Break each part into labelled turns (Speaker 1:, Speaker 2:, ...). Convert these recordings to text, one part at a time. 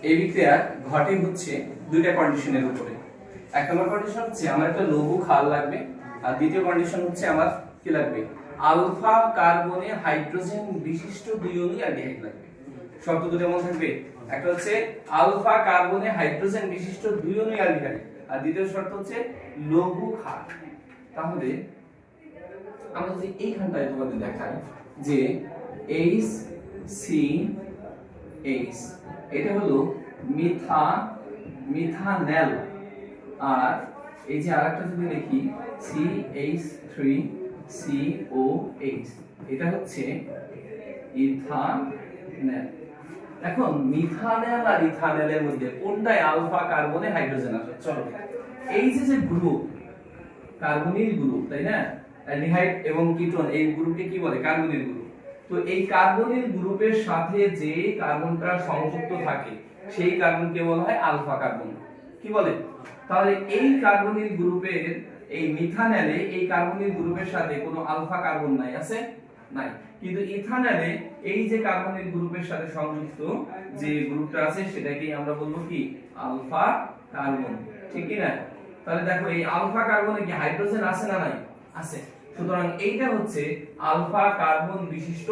Speaker 1: এই বিক্রিয়া ঘটে হচ্ছে দুইটা কন্ডিশনের উপরে। এক নম্বর কন্ডিশন হচ্ছে আমার একটা লঘু ক্ষার লাগবে, আর দ্বিতীয় কন্ডিশন হচ্ছে আমার কি লাগবে, আলফা কার্বনে হাইড্রোজেন বিশিষ্ট দুই অণু অ্যালডিহাইড লাগবে। শর্ত দুটো মনে থাকবে, একটা হচ্ছে আলফা কার্বনে হাইড্রোজেন বিশিষ্ট দুই অণু অ্যালডিহাইড, আর দ্বিতীয় শর্ত হচ্ছে লঘু ক্ষার। তাহলে আমরা যদি এইখানটায় তোমাদের দেখাই যে HCH, এটা হলো মিথানেল, আর এই যে আরেকটা যদি লিখি CH3COH, এটা হচ্ছে ইথানেল। এখন মিথানেল আর ইথানেলের মধ্যে কোনটায় আলফা কার্বনে হাইড্রোজেন আছে? চলো, এই যে গ্রুপ, কার্বনিল গ্রুপ, তাই না? অ্যালডিহাইড এবং কিটোন এই গ্রুপকে কি বলে? Carbonyl group. তো এই কার্বনিল গ্রুপের সাথে যে কার্বনটা সংযুক্ত থাকে সেই কার্বনকে বলা হয় আলফা কার্বন। কি বলে? তাহলে এই কার্বনিল গ্রুপের এই মিথানেলে এই কার্বনিল গ্রুপের সাথে কোনো আলফা কার্বন নাই, আছে? নাই। কিন্তু ইথানেলে এই যে কার্বনিল গ্রুপের সাথে সংযুক্ত যে গ্রুপটা আছে সেটাকেই আমরা বলবো কি? Alpha carbon. ঠিক কি না? তাহলে দেখো এই আলফা কার্বনে কি হাইড্রোজেন আছে না নাই? আছে। সুতরাং এইটা হচ্ছে আলফা কার্বন বিশিষ্ট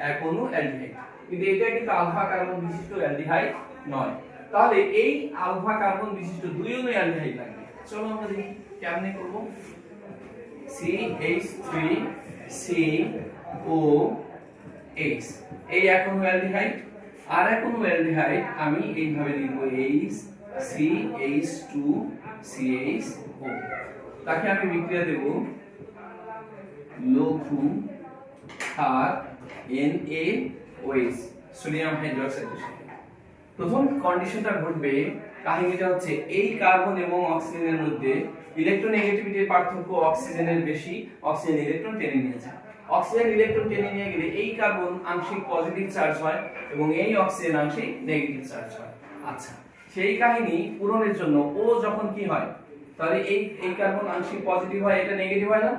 Speaker 1: এক অণু অ্যালডিহাইড, কিন্তু এটা কিন্তু আলফা কার্বন বিশিষ্ট অ্যালডিহাইড নয়। তাহলে এই আলফা কার্বন বিশিষ্ট দুই অণু অ্যালডিহাইড লাগবে। চলো আমরা দেখি কেমনে করব। CH3COH, এই এক অণু অ্যালডিহাইড, আর এক অণু অ্যালডিহাইড আমি এইভাবে লিখব HCH2CHO। তাকে আমি বিক্রিয়া দেব লঘু ক্ষার NaOH, সোডিয়াম হাইড্রোক্সাইডের সাথে। প্রথম কন্ডিশনটা ঘটবে, কাহিনীটা হচ্ছে এই কার্বন এবং অক্সিজেনের মধ্যে ইলেকট্রোনেগেটিভিটির পার্থক্য অক্সিজেনের বেশি, অক্সিজেন ইলেকট্রন টেনে নিয়ে যায়। অক্সিজেন ইলেকট্রন টেনে নিয়ে গেলে এই কার্বন আংশিক পজিটিভ চার্জ হয় এবং এই অক্সিজেন আংশিক নেগেটিভ চার্জ হয়। আচ্ছা, সেই কাহিনী পূরণের জন্য ও যখন কি হয়, তাহলে এই কার্বন আংশিক পজিটিভ হয়, এটা নেগেটিভ হয় না?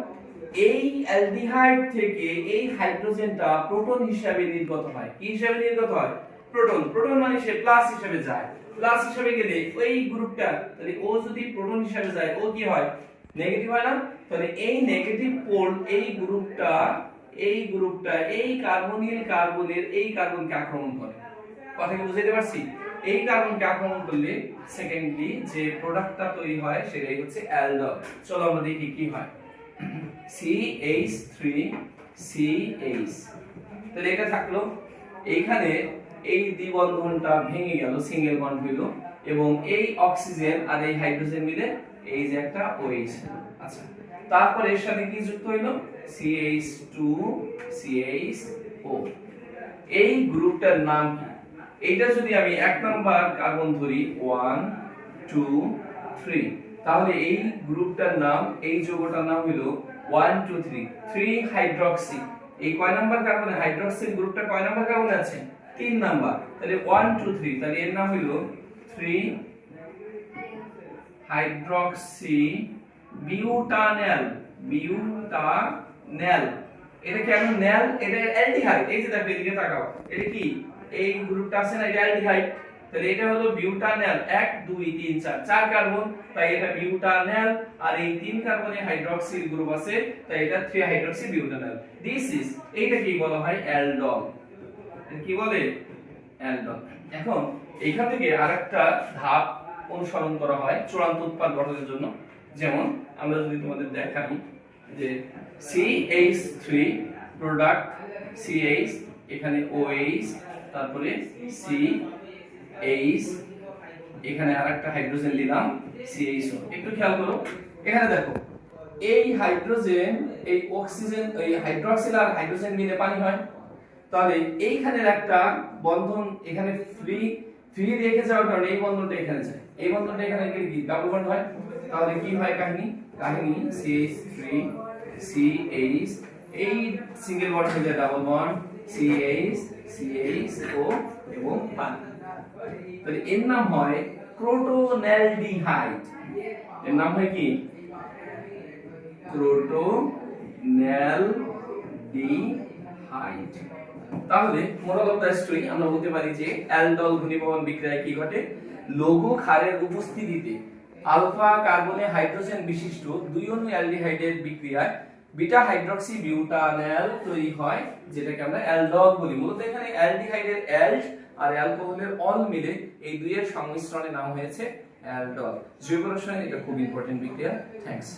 Speaker 1: এই অ্যালডিহাইড থেকে এই হাইড্রোজেনটা প্রোটন হিসাবে নির্গত হয়। কি হিসাবে নির্গত হয়? প্রোটন। প্রোটন মানে সে প্লাস হিসাবে যায়। প্লাস হিসাবে গেলে ওই গ্রুপটা, তাহলে ও যদি প্রোটন হিসাবে যায় ও কি হয়? নেগেটিভ হয় না? তাহলে এই নেগেটিভ পোল এই গ্রুপটা এই কার্বনিল কার্বনের এই কার্বনকে আক্রমণ করে। কথা কি বুঝাইতে পারছি? এই কার্বনকে আক্রমণ করলে সেকেন্ডলি যে প্রোডাক্টটা তৈরি হয় সেটাই হচ্ছে অ্যালডল। চলো আমরা দেখি কি হয়। CH3CH, তাহলে এটা থাকলো। এইখানে এই দ্বিবন্ধনটা ভেঙে গেল, সিঙ্গেল বন্ড হইল, এবং এই অক্সিজেন আর এই হাইড্রোজেন মিলে এই যে একটা OH। আচ্ছা, তারপর এর সাথে কি যুক্ত হইল? CH2CHO। এই গ্রুপটার নাম কি? এইটা যদি আমি এক নাম্বার কার্বন ধরি 1 2 3, তাহলে এই গ্রুপটার নাম, এই যৌগটার নাম হলো 1 2 3 হাইড্রক্সি। এই কয় নাম্বার কার্বনে? হাইড্রক্সিল গ্রুপটা কয় নাম্বার কার্বনে আছে? 3 নাম্বার। তাহলে 1 2 3, তাহলে এর নাম হলো 3 হাইড্রক্সি বিউটানেল। এটা কেন নেল? এটা অ্যালডিহাইড। এই যে দেখো এদিকে তাকাও, এটা কি? এই গ্রুপটা আছে না, এটা অ্যালডিহাইড। তাহলে এটা হলো বিউটানেল, 1 2 3 4, 4 কার্বন, তাই এটা বিউটানেল। আর এই 3 কার্বনে হাইড্রক্সিল গ্রুপ আছে, তাই এটা 3 হাইড্রক্সি বিউটানেল। দিস ইজ, এইটা কি বলা হয়? অ্যালডল। কি বলে? অ্যালডল। এখন এইখান থেকে আরেকটা ধাপ অনুসরণ করা হয় চূড়ান্ত উৎপাদ গঠনের জন্য। যেমন আমরা যদি তোমাদের দেখাই যে CH3 প্রোডাক্ট CH, এখানে OH, তারপরে CH, এখানে আরেকটা হাইড্রোজেন দিলাম CHO। একটু খেয়াল করো, এখানে দেখো এই হাইড্রোজেন, এই অক্সিজেন, এই হাইড্রক্সিল আর হাইড্রোজেন মিলে পানি হয়। তাহলে এইখানের একটা বন্ধন এখানে ফ্রি রেখে যাওয়ার কারণে এই বন্ধনটা এখানে যায়, এই বন্ধনটা এখানে গিয়ে কি ডাবল বন্ড হয়। তাহলে কি হয় কাহিনী? CH3CH, এই সিঙ্গেল বন্ড হয়ে যায় ডাবল বন্ড, CHO এবং পানি। তাহলে এর নাম হয় ক্রোটোনেলডিহাইড। এর নাম হয় কি? ক্রোটোনেলডিহাইড। তাহলে মোরাল অফ দ্য স্টোরি আমরা বলতে পারি যে অ্যালডল ঘনীভবন বিক্রিয়ায় কি ঘটে, লঘু ক্ষারের উপস্থিতিতে আলফা কার্বনে হাইড্রোজেন বিশিষ্ট দুই অণু অ্যালডিহাইডের বিক্রিয়ায় বিটা হাইড্রক্সি বিউটানল তৈরি হয়, যেটাকে আমরা অ্যালডল বলি। মূলত এখানে অ্যালডিহাইডের অ্যাল্ড আর অ্যালকোহলের অল মিলে এই দুইয়ের সংমিশ্রণের নাম হয়েছে অ্যালডল। জৈব রসায়ন এটা খুব ইম্পর্টেন্ট বিক্রিয়া। থ্যাঙ্কস।